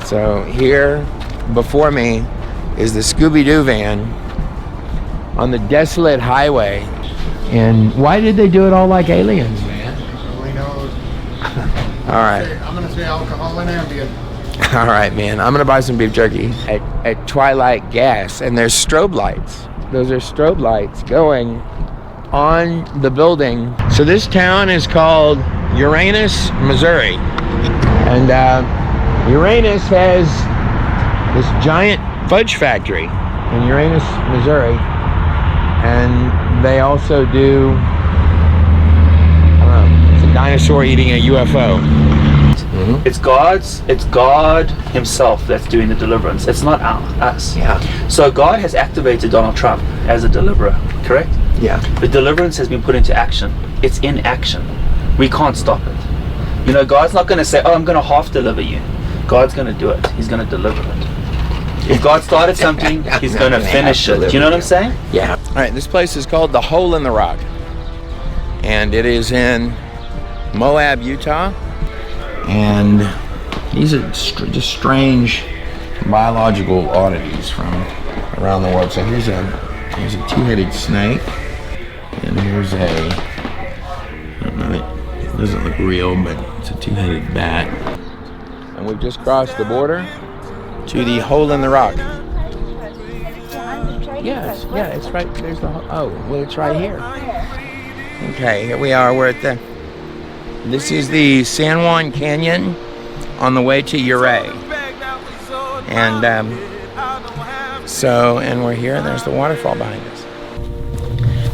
So here before me is the Scooby-Doo van on the desolate highway. And why did they do it all like aliens, man? Nobody knows. All right. I'm going to say alcohol and Ambien. All right, man. I'm gonna buy some beef jerky at Twilight Gas, and there's strobe lights. Those are strobe lights going on the building. So this town is called Uranus, Missouri, and Uranus has this giant fudge factory in Uranus, Missouri, and they also do, I don't know, it's a dinosaur eating a UFO. Mm-hmm. It's God himself that's doing the deliverance. It's not us. Yeah. So God has activated Donald Trump as a deliverer, correct? Yeah. The deliverance has been put into action. It's in action. We can't stop it. You know, God's not going to say, oh, I'm going to half deliver you. God's going to do it. He's going to deliver it. If God started something, he's going to finish it. Do you know what I'm saying? Yeah. All right, this place is called the Hole in the Rock, and it is in Moab, Utah. And these are just strange biological oddities from around the world. So here's a two-headed snake, and here's I don't know, it doesn't look real, but it's a two-headed bat. And we've just crossed the border to the Hole in the Rock. Yes, yeah, it's right. There's the it's right here. Okay, here we are. We're at this is the San Juan Canyon on the way to Uray. And and we're here, and there's the waterfall behind us.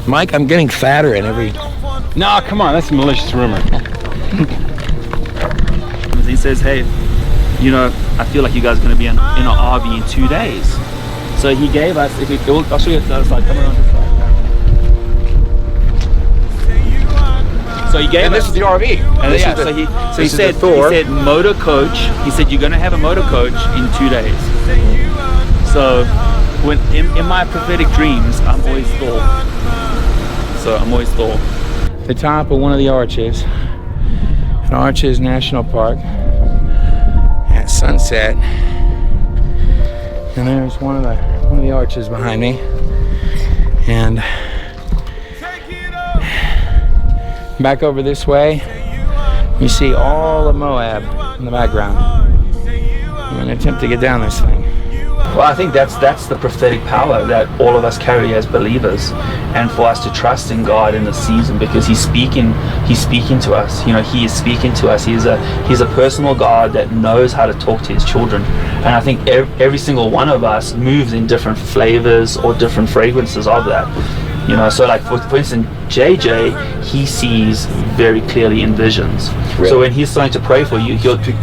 Mike, I'm getting fatter in every... No, come on, that's a malicious rumor. He says, hey, you know, I feel like you guys are going to be in an RV in 2 days. So he gave us, I'll show you the other side, come around this side. So he gave and us, this is the RV. And he said motor coach. He said you're going to have a motor coach in 2 days. So when in my prophetic dreams, I'm always Thor. So I'm always Thor. The top of one of the arches, an Arches National Park, at sunset. And there's one of the arches behind me. And back over this way, you see all of Moab in the background. I'm going to attempt to get down this thing. Well, I think that's the prophetic power that all of us carry as believers, and for us to trust in God in the season, because He's speaking to us. You know, He is speaking to us. He's a personal God that knows how to talk to His children, and I think every single one of us moves in different flavors or different fragrances of that. You know, so like for instance, JJ, he sees very clearly in visions. Really? So when he's starting to pray for you, he'll get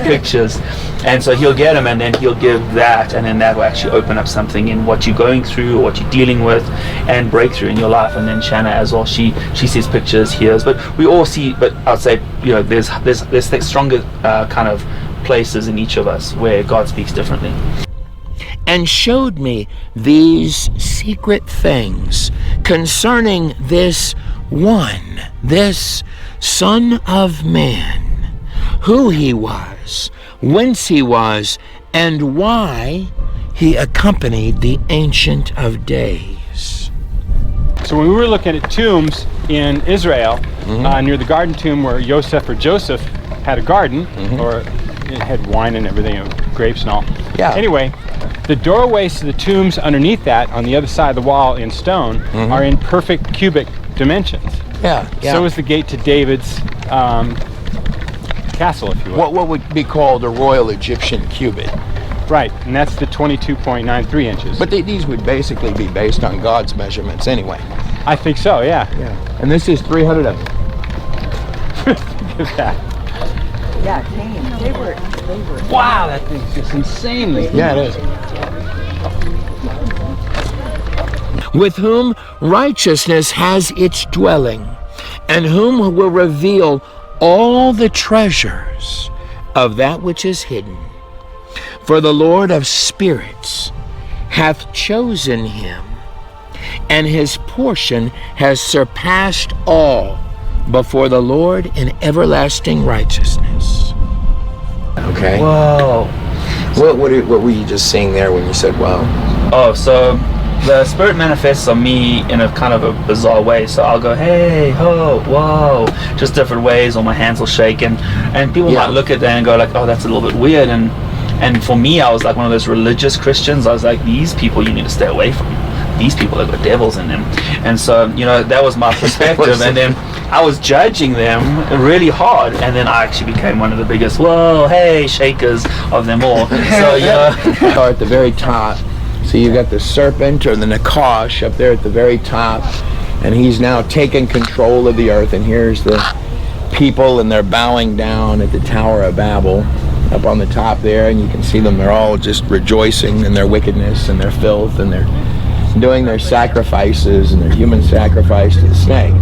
pictures, and so he'll get them, and then he'll give that, and then that will actually open up something in what you're going through or what you're dealing with, and breakthrough in your life. And then Shanna as well, she sees pictures, hears, but we all see. But I'd say, you know, there's stronger kind of places in each of us where God speaks differently. And showed me these secret things concerning this one, this Son of Man, who he was, whence he was, and why he accompanied the Ancient of Days. So when we were looking at tombs in Israel, near the garden tomb where Joseph had a garden, or it had wine and everything, grapes and all. Yeah. Anyway, the doorways to the tombs underneath that, on the other side of the wall in stone, are in perfect cubic dimensions. Yeah. So is the gate to David's castle, if you will. What would be called a royal Egyptian cubit. Right, and that's the 22.93 inches. But these would basically be based on God's measurements anyway. I think so, yeah. And this is 300 of them. Look at that. Yeah, they were. Wow, that thing's just insanely. Yeah, it is. With whom righteousness has its dwelling, and whom will reveal all the treasures of that which is hidden. For the Lord of spirits hath chosen him, and his portion has surpassed all before the Lord in everlasting righteousness. Okay. Whoa. What were you just seeing there when you said wow? Oh, so the spirit manifests on me in a kind of a bizarre way. So I'll go, hey, ho, whoa, just different ways, or my hands will shake, and people might look at that and go like, oh, that's a little bit weird. And for me, I was like one of those religious Christians. I was like, these people you need to stay away from. These people have got devils in them. And so, that was my perspective. And then I was judging them really hard. And then I actually became one of the biggest, whoa, hey, shakers of them all. So, At the very top, so you've got the serpent or the Nakash up there at the very top. And he's now taken control of the earth. And here's the people, and they're bowing down at the Tower of Babel up on the top there. And you can see them. They're all just rejoicing in their wickedness and their filth, and they're doing their sacrifices and their human sacrifice to the snake.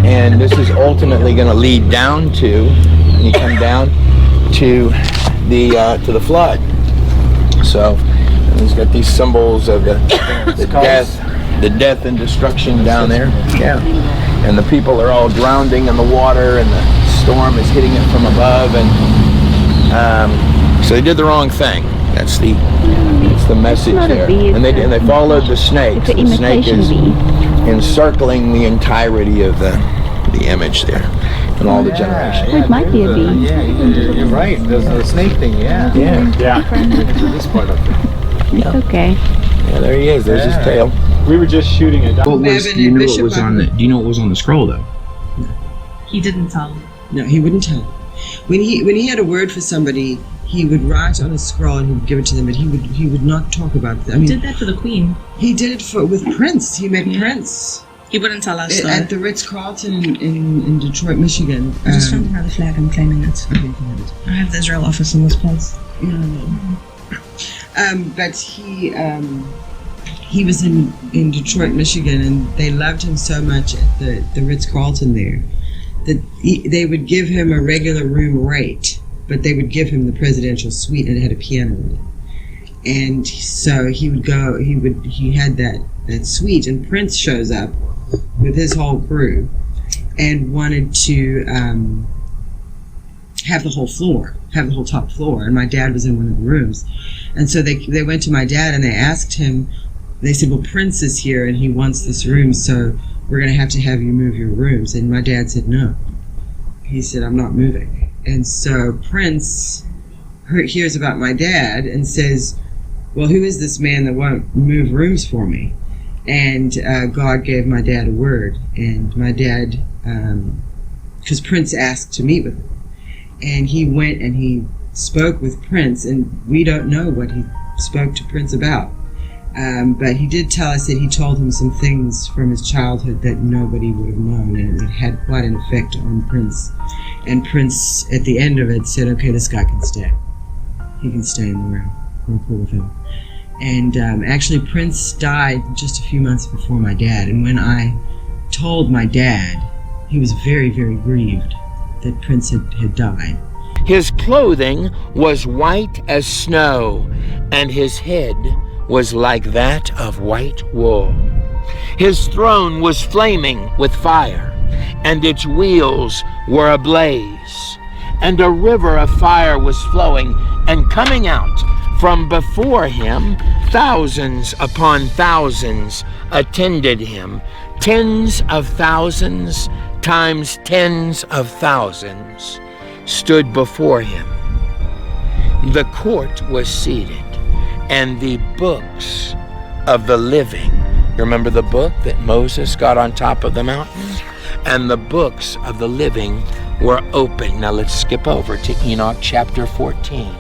And this is ultimately going to lead down to, and you come down to the flood. So and he's got these symbols of the death and destruction down there. Yeah. And the people are all drowning in the water, and the storm is hitting it from above, and so they did the wrong thing. That's the message there. And they followed the snake. So the snake is encircling the entirety of the image there, and all the generations. It might be a bee. Yeah, you're right. There's the snake thing. Yeah. To this part of it. It's okay. Yeah, there he is. There's his tail. We were just shooting a Do you know what was on the scroll though? He didn't tell. No, he wouldn't tell. When he had a word for somebody, he would write on a scroll and he would give it to them, but he would not talk about it. I mean, He did that for the Queen. he did it with Prince. He met Prince He wouldn't tell us. though. at the Ritz-Carlton in Detroit, Michigan. I'm just trying to have the flag. I'm claiming it. I have the Israel office in this place. But he was in Detroit, Michigan, and they loved him so much at the Ritz-Carlton there that they would give him a regular room rate, but they would give him the presidential suite, and it had a piano in it. And so he would go. He had that suite, and Prince shows up with his whole crew and wanted to have the whole top floor. And my dad was in one of the rooms, and so they went to my dad and they asked him. They said, "Well, Prince is here and he wants this room, so we're going to have you move your rooms." And my dad said, "No." He said, "I'm not moving." And so Prince hears about my dad and says, "Well, who is this man that won't move rooms for me?" And God gave my dad a word. And my dad, because Prince asked to meet with him, and he went and he spoke with Prince, and we don't know what he spoke to Prince about. But he did tell us that he told him some things from his childhood that nobody would have known, and it had quite an effect on Prince. And Prince, at the end of it, said, "Okay, this guy can stay. He can stay in the room. We're cool with him." And actually, Prince died just a few months before my dad. And when I told my dad, he was very, very grieved that Prince had died. His clothing was white as snow, and his head was like that of white wool. His throne was flaming with fire, and its wheels were ablaze. And a river of fire was flowing and coming out from before him. Thousands upon thousands attended him. Tens of thousands times tens of thousands stood before him. The court was seated, and the books of the living. Remember the book that Moses got on top of the mountain? And the books of the living were open. Now let's skip over to Enoch chapter 14.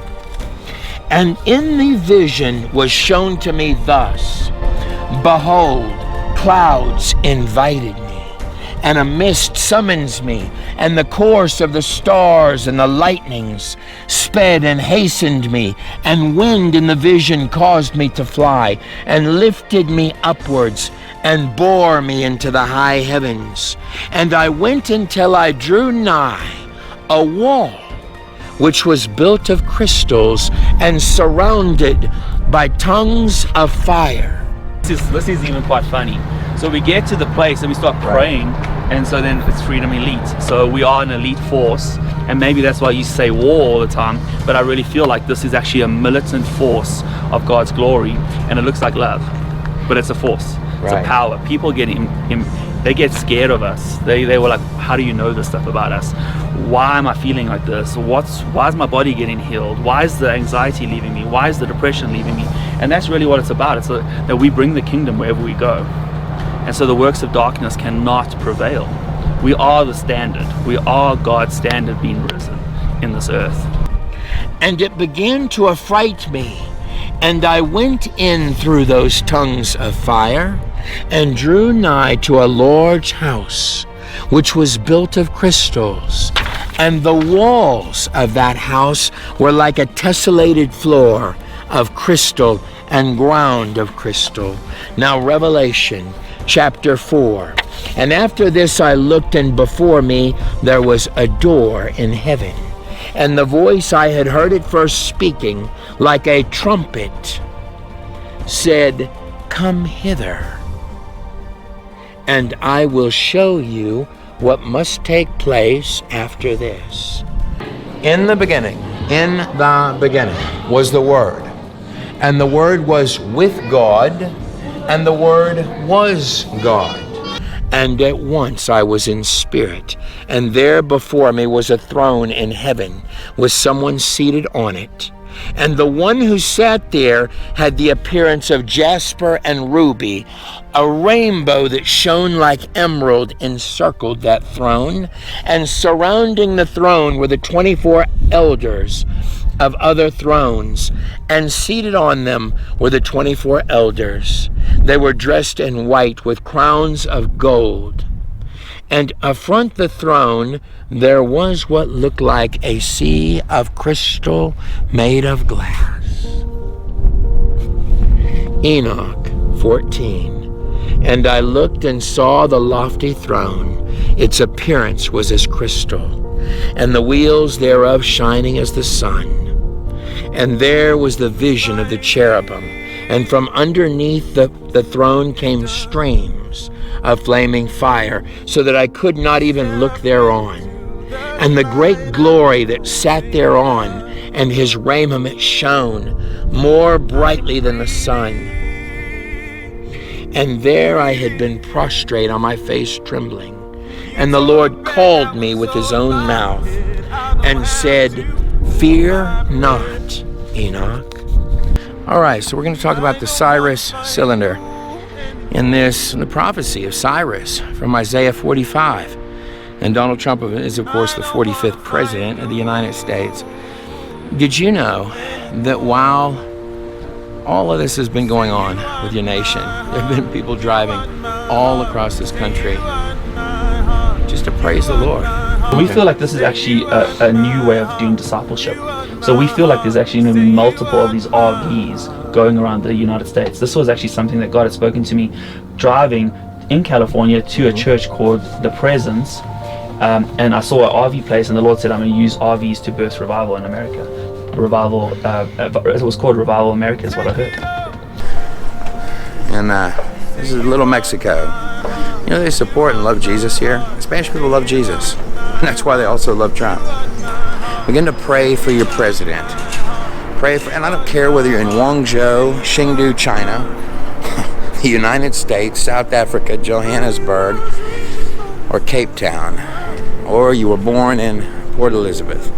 And in the vision was shown to me thus: Behold, clouds invited me, and a mist summons me, and the course of the stars and the lightnings sped and hastened me, and wind in the vision caused me to fly, and lifted me upwards, and bore me into the high heavens. And I went until I drew nigh a wall, which was built of crystals and surrounded by tongues of fire. This is even quite funny. So we get to the place and we start praying, And so then it's freedom elite. So we are an elite force, and maybe that's why you say war all the time, but I really feel like this is actually a militant force of God's glory, and it looks like love, but it's a force. It's a power. People get they get scared of us. They were like, how do you know this stuff about us? Why am I feeling like this? Why is my body getting healed? Why is the anxiety leaving me? Why is the depression leaving me? And that's really what it's about. It's that we bring the kingdom wherever we go. And so the works of darkness cannot prevail. We are the standard. We are God's standard being risen in this earth. And it began to affright me. And I went in through those tongues of fire, and drew nigh to a large house, which was built of crystals. And the walls of that house were like a tessellated floor of crystal and ground of crystal. Now Revelation chapter 4. And after this I looked, and before me there was a door in heaven. And the voice I had heard at first speaking like a trumpet said, Come hither, and I will show you what must take place after this. In the beginning was the Word, and the Word was with God, and the Word was God. And at once I was in spirit, and there before me was a throne in heaven, with someone seated on it. And the one who sat there had the appearance of jasper and ruby. A rainbow that shone like emerald encircled that throne, and surrounding the throne were the 24 elders of other thrones, and seated on them were the 24 elders. They were dressed in white with crowns of gold. And affront the throne there was what looked like a sea of crystal made of glass. Enoch 14. And I looked and saw the lofty throne. Its appearance was as crystal, and the wheels thereof shining as the sun. And there was the vision of the cherubim, and from underneath the throne came streams of flaming fire, so that I could not even look thereon. And the great glory that sat thereon, and his raiment shone more brightly than the sun. And there I had been prostrate on my face trembling. And the Lord called me with his own mouth, and said, Fear not, Enoch. All right, so we're going to talk about the Cyrus cylinder in the prophecy of Cyrus from Isaiah 45. And Donald Trump is, of course, the 45th president of the United States. Did you know that while all of this has been going on with your nation, there have been people driving all across this country just to praise the Lord? We feel like this is actually a new way of doing discipleship. So we feel like there's actually going to be multiple of these RVs going around the United States. This was actually something that God had spoken to me driving in California to a church called The Presence. And I saw an RV place, and the Lord said, I'm going to use RVs to birth revival in America. Revival, it was called Revival America is what I heard. And this is little Mexico. You know, they support and love Jesus here. Spanish people love Jesus. And that's why they also love Trump. Begin to pray for your president. Pray for, and I don't care whether you're in Guangzhou, Chengdu, China, the United States, South Africa, Johannesburg, or Cape Town, or you were born in Port Elizabeth.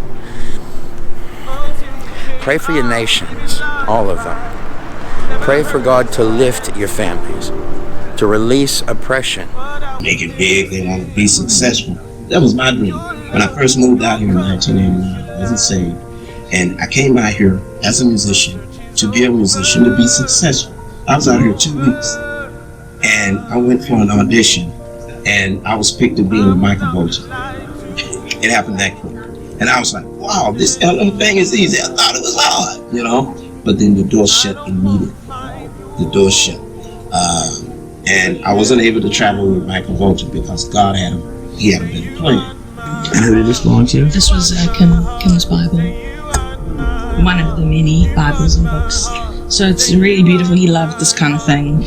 Pray for your nations, all of them. Pray for God to lift your families, to release oppression. Make it big, they want to be successful. That was my dream. When I first moved out here in 1989, I wasn't saved. And I came out here as a musician, to be a musician, to be successful. I was out here 2 weeks, and I went for an audition, and I was picked to be with Michael Bolton. It happened that quick. And I was like, wow, this LM thing is easy. I thought it was hard, you know? But then the door shut immediately. The door shut. And I wasn't able to travel with Michael Bolton because God had a better plan. And who did this belong to? This was Kim's Bible. One of the many Bibles and books. So it's really beautiful. He loved this kind of thing.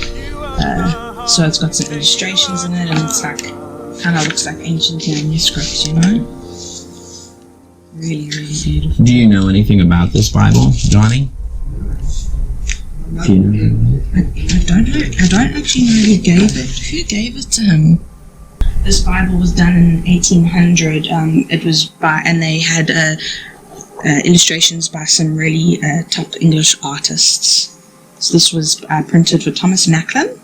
So it's got some illustrations in it, and it's like kind of looks like ancient manuscripts, you know? Really, really beautiful. Do you know anything about this Bible, Johnny? Do you know? I don't know. I don't actually know who gave it. Who gave it to him? This Bible was done in 1800. It was by, and they had illustrations by some really top English artists. So this was printed for Thomas Macklin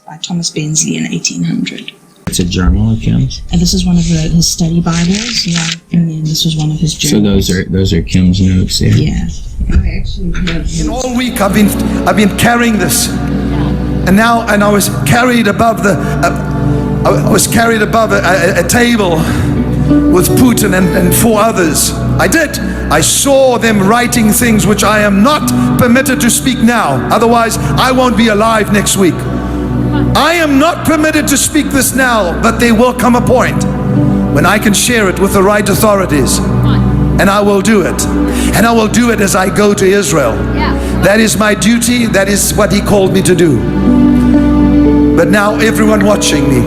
by Thomas Bensley in 1800. It's a journal of Kim's. And this is one of his study Bibles, yeah. And then this was one of his journals. So those are Kim's notes there. Yeah. I actually In all week I've been carrying this, and I was carried above a table with Putin and 4 others. I saw them writing things which I am not permitted to speak now. Otherwise, I won't be alive next week. I am not permitted to speak this now, but there will come a point when I can share it with the right authorities. And I will do it. And I will do it as I go to Israel. That is my duty. That is what He called me to do. But now, everyone watching me,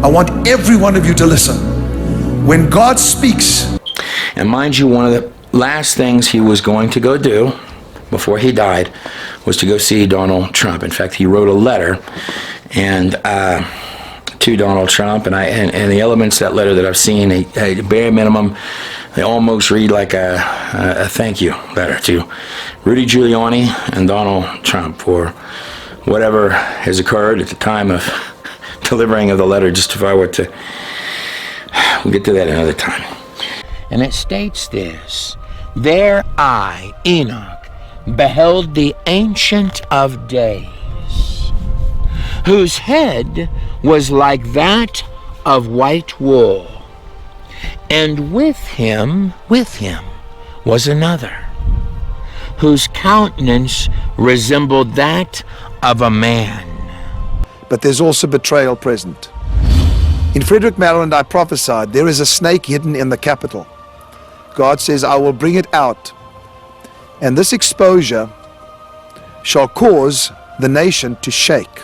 I want every one of you to listen. When God speaks, and mind you, one of the last things he was going to go do before he died was to go see Donald Trump. In fact, he wrote a letter and to Donald Trump, and the elements of that letter that I've seen, a bare minimum, they almost read like a thank you letter to Rudy Giuliani and Donald Trump for whatever has occurred at the time of delivering of the letter. Just if I were to, we'll get to that another time. And it states this: there I, Enoch, beheld the Ancient of Days, whose head was like that of white wool, and with him was another, whose countenance resembled that of a man. but there's also betrayal present. In Frederick, Maryland, I prophesied, there is a snake hidden in the Capitol. God says, I will bring it out. And this exposure shall cause the nation to shake.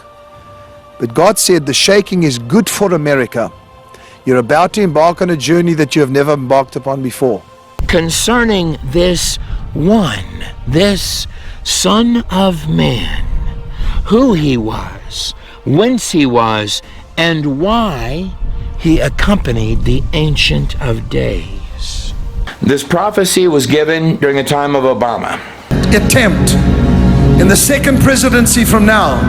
But God said the shaking is good for America. You're about to embark on a journey that you have never embarked upon before. Concerning this one, this Son of Man, who he was, whence he was, and why he accompanied the Ancient of Days. This prophecy was given during the time of Obama. Attempt in the second presidency from now,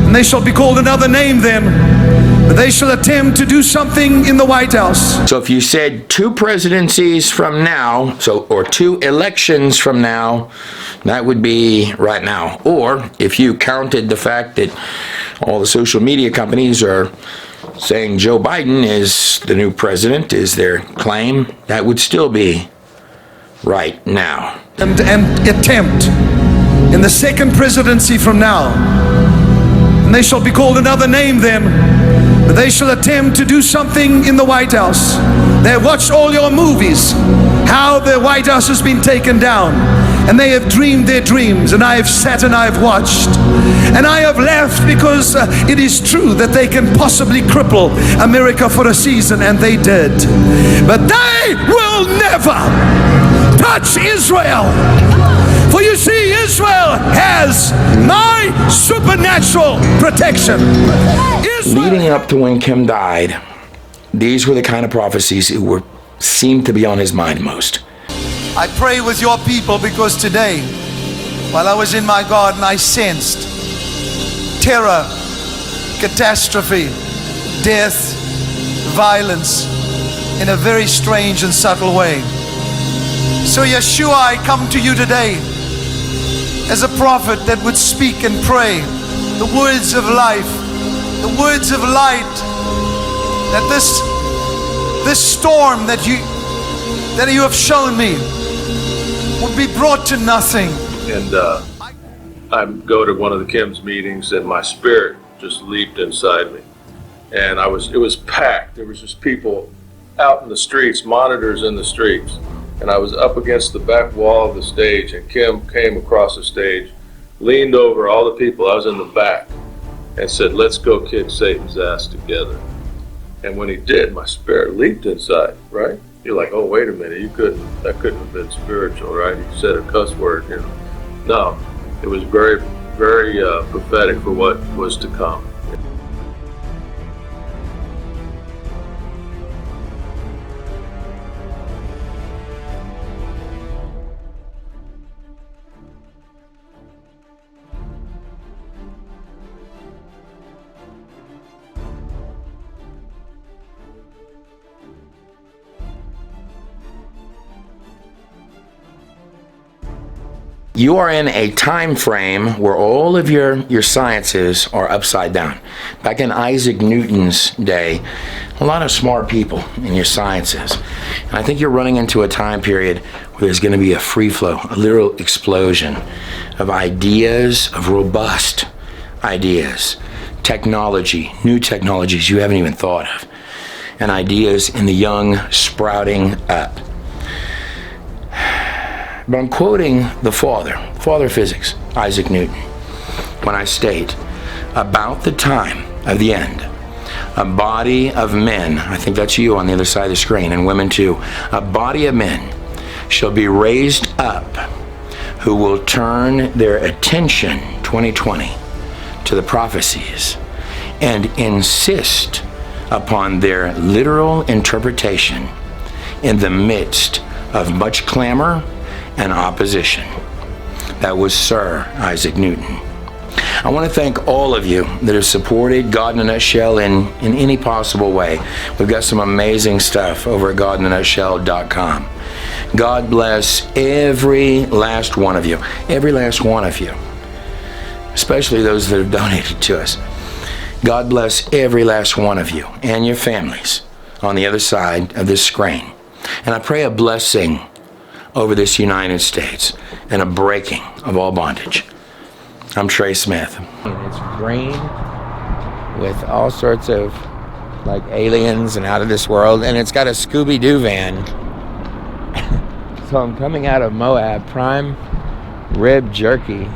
and they shall be called another name then, but they shall attempt to do something in the White House. So if you said 2 presidencies from now, or 2 elections from now, that would be right now. Or if you counted the fact that all the social media companies are saying Joe Biden is the new president, is their claim, that would still be right now. And attempt in the second presidency from now, and they shall be called another name then, but they shall attempt to do something in the White House. They have watched all your movies, how the White House has been taken down, and they have dreamed their dreams, and I have sat and I have watched, and I have laughed because it is true that they can possibly cripple America for a season, and they did. But they will never touch Israel. For you see, Israel has my supernatural protection. Leading up to when Kim died, these were the kind of prophecies that seemed to be on his mind most. I pray with your people because today, while I was in my garden, I sensed terror, catastrophe, death, violence in a very strange and subtle way. So Yeshua, I come to you today as a prophet that would speak and pray the words of life, the words of light, that this storm that you have shown me would be brought to nothing. And I go to one of the Kim's meetings, and my spirit just leaped inside me, and it was packed. There was just people out in the streets, monitors in the streets, and I was up against the back wall of the stage, and Kim came across the stage, leaned over all the people. I was in the back, and said, "Let's go kick Satan's ass together." And when he did, my spirit leaped inside, right? You're like, oh, wait a minute, that couldn't have been spiritual, right? You said a cuss word, you know. No, it was very, very prophetic for what was to come. You are in a time frame where all of your sciences are upside down. Back in Isaac Newton's day, a lot of smart people in your sciences. And I think you're running into a time period where there's going to be a free flow, a literal explosion of ideas, of robust ideas, technology, new technologies you haven't even thought of, and ideas in the young sprouting up. But I'm quoting the father of physics, Isaac Newton, when I state, about the time of the end, a body of men, I think that's you on the other side of the screen, and women too, a body of men shall be raised up who will turn their attention, 2020, to the prophecies and insist upon their literal interpretation in the midst of much clamor and opposition. That was Sir Isaac Newton. I want to thank all of you that have supported God in a Nutshell in any possible way. We've got some amazing stuff over at godinanutshell.com. God bless every last one of you. Every last one of you. Especially those that have donated to us. God bless every last one of you and your families on the other side of this screen. And I pray a blessing over this United States and a breaking of all bondage. I'm Trey Smith. It's green with all sorts of like aliens and out of this world, and it's got a Scooby-Doo van. So I'm coming out of Moab, prime rib jerky.